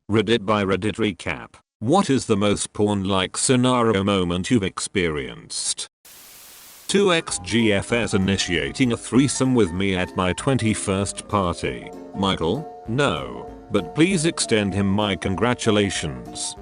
Reddit by Reddit recap. What is the most porn-like scenario moment you've experienced? 2xGFS initiating a threesome with me at my 21st party. Michael? No. But please extend him my congratulations.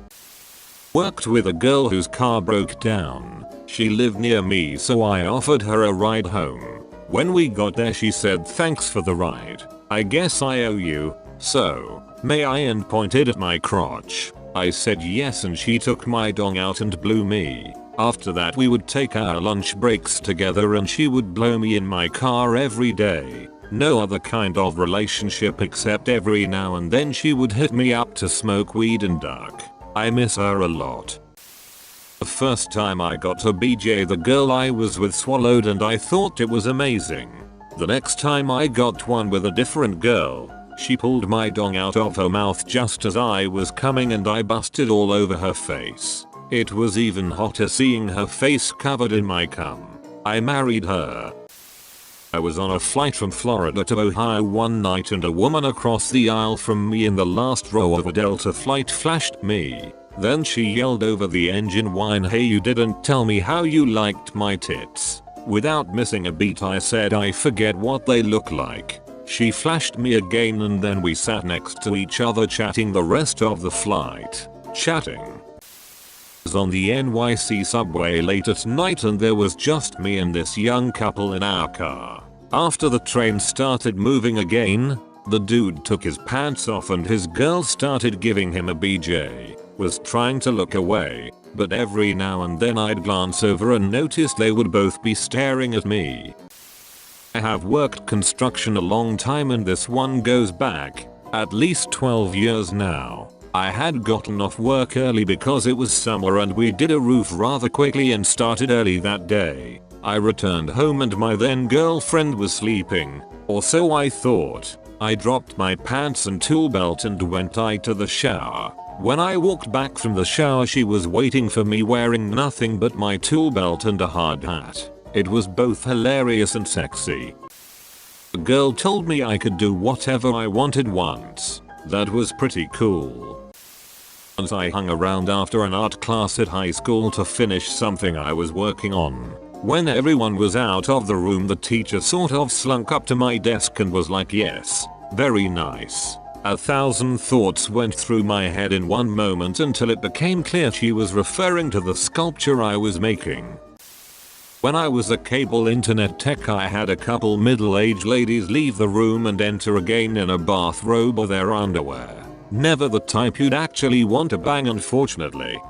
Worked with a girl whose car broke down. She lived near me, so I offered her a ride home. When we got there she said thanks for the ride. I guess I owe you. So, may I, and pointed at my crotch. I said yes and she took my dong out and blew me. After that we would take our lunch breaks together and she would blow me in my car every day. No other kind of relationship except every now and then she would hit me up to smoke weed and duck. I miss her a lot. The first time I got a BJ, the girl I was with swallowed and I thought it was amazing. The next time I got one with a different girl. She pulled my dong out of her mouth just as I was coming and I busted all over her face. It was even hotter seeing her face covered in my cum. I married her. I was on a flight from Florida to Ohio one night and a woman across the aisle from me in the last row of a Delta flight flashed me. Then she yelled over the engine whine, "Hey, you didn't tell me how you liked my tits." Without missing a beat I said I forget what they look like. She flashed me again and then we sat next to each other chatting the rest of the flight. Chatting. I was on the NYC subway late at night and there was just me and this young couple in our car. After the train started moving again, the dude took his pants off and his girl started giving him a BJ. Was trying to look away, but every now and then I'd glance over and notice they would both be staring at me. I have worked construction a long time and this one goes back at least 12 years now. I had gotten off work early because it was summer and we did a roof rather quickly and started early that day. I returned home and my then girlfriend was sleeping, or so I thought. I dropped my pants and tool belt and went to the shower. When I walked back from the shower she was waiting for me wearing nothing but my tool belt and a hard hat. It was both hilarious and sexy. The girl told me I could do whatever I wanted once. That was pretty cool. Once I hung around after an art class at high school to finish something I was working on. When everyone was out of the room the teacher sort of slunk up to my desk and was like, "Yes, very nice." 1,000 thoughts went through my head in one moment until it became clear she was referring to the sculpture I was making. When I was a cable internet tech I had a couple middle-aged ladies leave the room and enter again in a bathrobe or their underwear. Never the type you'd actually want to bang, unfortunately.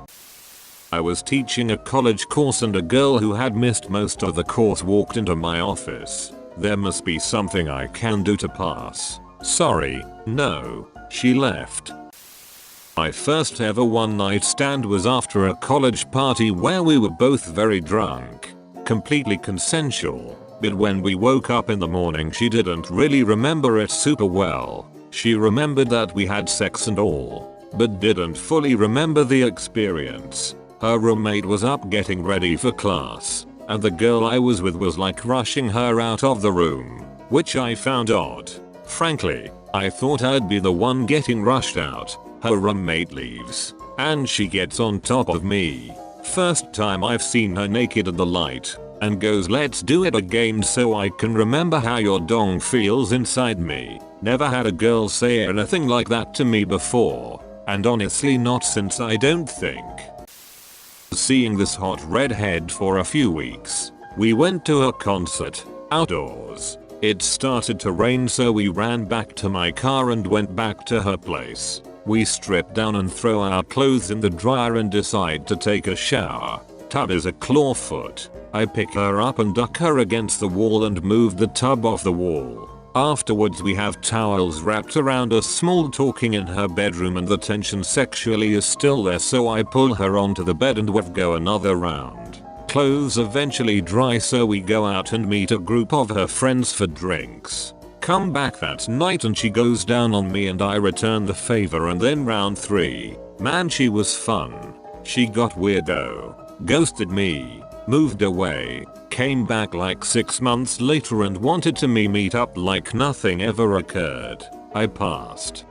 I was teaching a college course and a girl who had missed most of the course walked into my office. There must be something I can do to pass. Sorry, no. She left. My first ever one night stand was after a college party where we were both very drunk. Completely consensual, but when we woke up in the morning she didn't really remember it super well. She remembered that we had sex and all, but didn't fully remember the experience. Her roommate was up getting ready for class, and the girl I was with was like rushing her out of the room, which I found odd. Frankly, I thought I'd be the one getting rushed out. Her roommate leaves, and she gets on top of me. First time I've seen her naked in the light, and goes, "Let's do it again so I can remember how your dong feels inside me." Never had a girl say anything like that to me before, and honestly not since, I don't think. Seeing this hot redhead for a few weeks. We went to a concert, outdoors. It started to rain so we ran back to my car and went back to her place. We strip down and throw our clothes in the dryer and decide to take a shower. Tub is a clawfoot. I pick her up and duck her against the wall and move the tub off the wall. Afterwards we have towels wrapped around us, small talking in her bedroom, and the tension sexually is still there, so I pull her onto the bed and we go another round. Clothes eventually dry so we go out and meet a group of her friends for drinks. Come back that night and she goes down on me and I return the favor, and then round 3. Man, she was fun. She got weirdo. Ghosted me. Moved away. Came back like 6 months later and wanted to meet up like nothing ever occurred. I passed.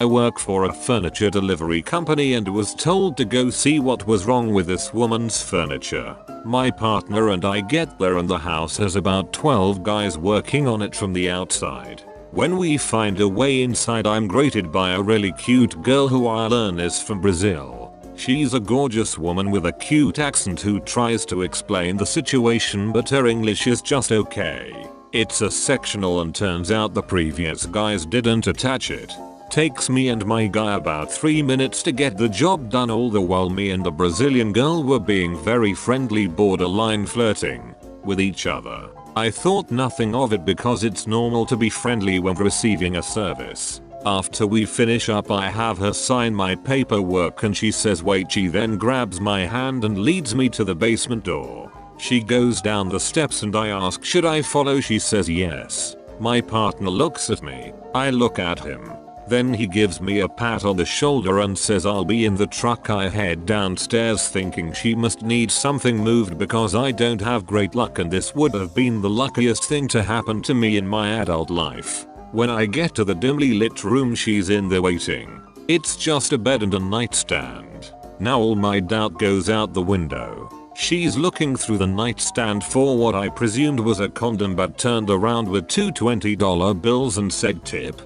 I work for a furniture delivery company and was told to go see what was wrong with this woman's furniture. My partner and I get there and the house has about 12 guys working on it from the outside. When we find a way inside, I'm greeted by a really cute girl who I learn is from Brazil. She's a gorgeous woman with a cute accent who tries to explain the situation, but her English is just okay. It's a sectional and turns out the previous guys didn't attach it. Takes me and my guy about 3 minutes to get the job done, all the while me and the Brazilian girl were being very friendly, borderline flirting with each other. I thought nothing of it because it's normal to be friendly when receiving a service. After we finish up, I have her sign my paperwork and she says wait. She then grabs my hand and leads me to the basement door. She goes down the steps and I ask should I follow. She says yes. My partner looks at me. I look at him. Then he gives me a pat on the shoulder and says I'll be in the truck. I head downstairs thinking she must need something moved because I don't have great luck and this would have been the luckiest thing to happen to me in my adult life. When I get to the dimly lit room, she's in there waiting. It's just a bed and a nightstand. Now all my doubt goes out the window. She's looking through the nightstand for what I presumed was a condom, but turned around with two $20 bills and said tip.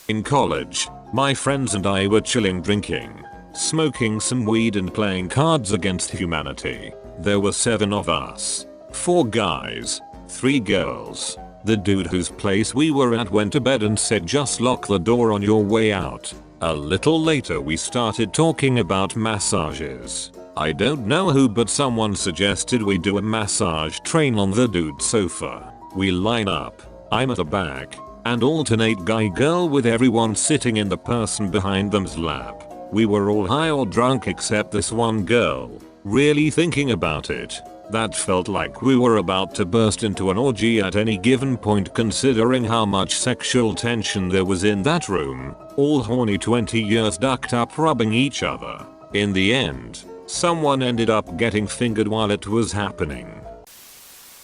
In college, my friends and I were chilling, drinking, smoking some weed and playing Cards Against Humanity. There were 7 of us. 4 guys, 3 girls. The dude whose place we were at went to bed and said just lock the door on your way out. A little later we started talking about massages. I don't know who, but someone suggested we do a massage train on the dude's sofa. We line up. I'm at the back and alternate guy girl with everyone sitting in the person behind them's lap. We were all high or drunk except this one girl. Really thinking about it, that felt like we were about to burst into an orgy at any given point, considering how much sexual tension there was in that room. All horny 20 years ducked up rubbing each other. In the end, someone ended up getting fingered while it was happening.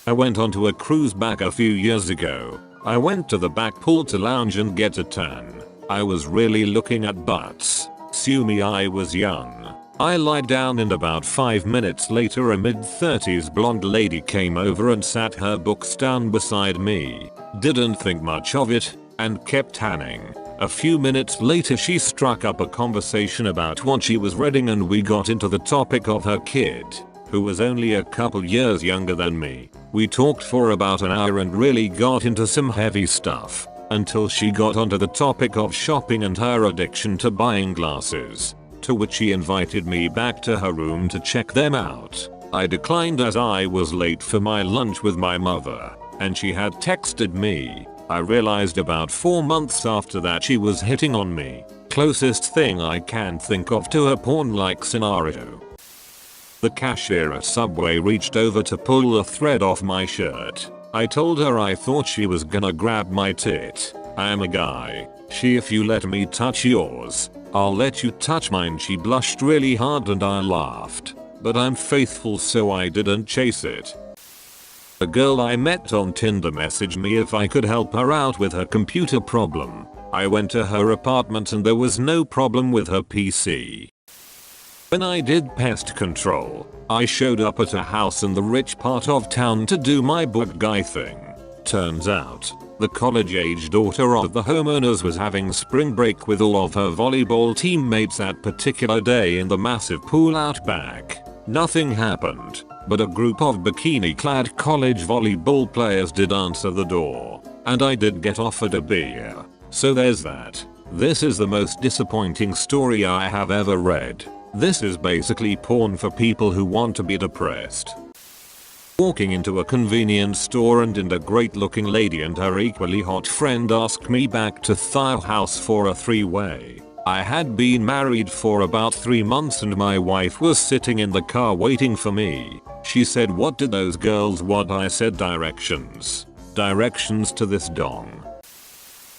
I went onto a cruise back a few years ago. I went to the back pool to lounge and get a tan. I was really looking at butts. Sue me, I was young. I lied down and about 5 minutes later a mid-30s blonde lady came over and sat her books down beside me. Didn't think much of it and kept tanning. A few minutes later she struck up a conversation about what she was reading and we got into the topic of her kid, who was only a couple years younger than me. We talked for about an hour and really got into some heavy stuff, until she got onto the topic of shopping and her addiction to buying glasses, to which she invited me back to her room to check them out. I declined as I was late for my lunch with my mother, and she had texted me. I realized about 4 months after that she was hitting on me. Closest thing I can think of to a porn-like scenario. The cashier at Subway reached over to pull the thread off my shirt. I told her I thought she was gonna grab my tit. I am a guy. If you let me touch yours, I'll let you touch mine. She blushed really hard and I laughed. But I'm faithful so I didn't chase it. A girl I met on Tinder messaged me if I could help her out with her computer problem. I went to her apartment and there was no problem with her PC. When I did pest control, I showed up at a house in the rich part of town to do my book guy thing. Turns out, the college-age daughter of the homeowners was having spring break with all of her volleyball teammates that particular day in the massive pool out back. Nothing happened, but a group of bikini-clad college volleyball players did answer the door, and I did get offered a beer. So there's that. This is the most disappointing story I have ever read. This is basically porn for people who want to be depressed. Walking into a convenience store and a great looking lady and her equally hot friend asked me back to their house for a 3-way. I had been married for about 3 months and my wife was sitting in the car waiting for me. She said, "What did those girls want?" I said, "Directions. Directions to this dong."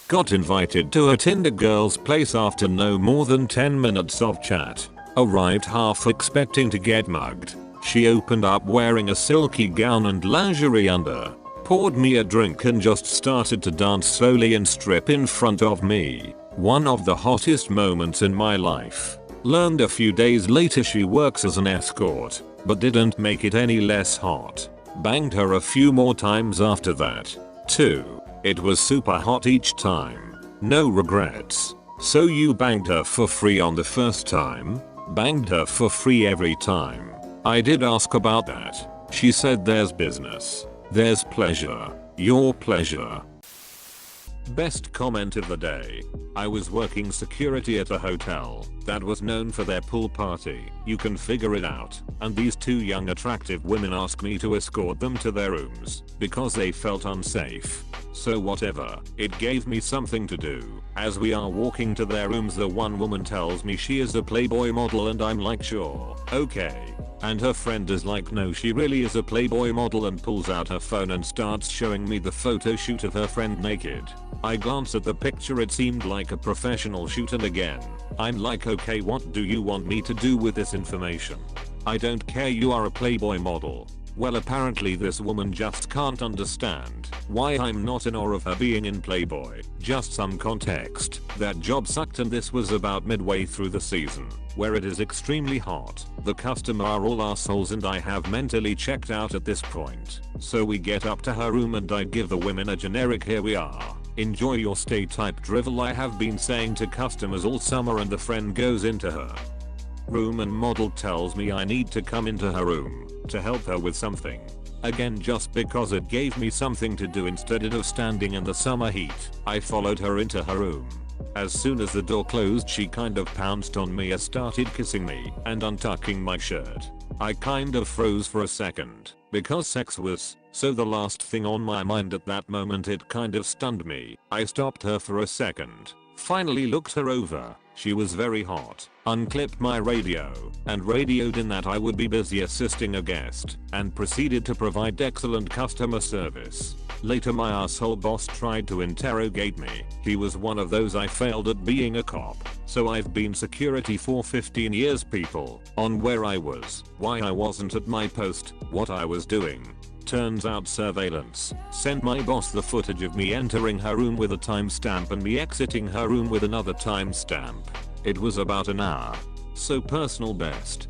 Got invited to a Tinder girl's place after no more than 10 minutes of chat. Arrived half expecting to get mugged. She opened up wearing a silky gown and lingerie under, poured me a drink and just started to dance slowly and strip in front of me. One of the hottest moments in my life. Learned a few days later she works as an escort, but didn't make it any less hot. Banged her a few more times after that, too. It was super hot each time. No regrets. So you banged her for free on the first time? Banged her for free every time. I did ask about that. She said there's business. There's pleasure. Your pleasure. Best comment of the day. I was working security at a hotel that was known for their pool party. You can figure it out. And these two young attractive women asked me to escort them to their rooms because they felt unsafe. So whatever, it gave me something to do. As we are walking to their rooms, the one woman tells me she is a Playboy model and I'm like, sure, okay. And her friend is like, no, she really is a Playboy model, and pulls out her phone and starts showing me the photo shoot of her friend naked. I glance at the picture, it seemed like a professional shoot, and again, I'm like, okay, what do you want me to do with this information? I don't care, you are a Playboy model. Well, apparently this woman just can't understand why I'm not in awe of her being in Playboy. Just some context, that job sucked and this was about midway through the season, where it is extremely hot. The customer are all assholes and I have mentally checked out at this point. So we get up to her room and I give the women a generic "here we are, enjoy your stay" type drivel I have been saying to customers all summer, and the friend goes into her room and model tells me I need to come into her room to help her with something. Again, just because it gave me something to do instead of standing in the summer heat. I followed her into her room. As soon as the door closed, she kind of pounced on me and started kissing me and untucking my shirt. I kind of froze for a second because sex was so the last thing on my mind at that moment. It kind of stunned me. I stopped her for a second, finally looked her over. She was very hot. Unclipped my radio and radioed in that I would be busy assisting a guest, and proceeded to provide excellent customer service. Later my asshole boss tried to interrogate me. He was one of those I failed at being a cop. So I've been security for 15 years people. On where I was, why I wasn't at my post, what I was doing. Turns out surveillance sent my boss the footage of me entering her room with a timestamp and me exiting her room with another timestamp. It was about an hour. So personal best.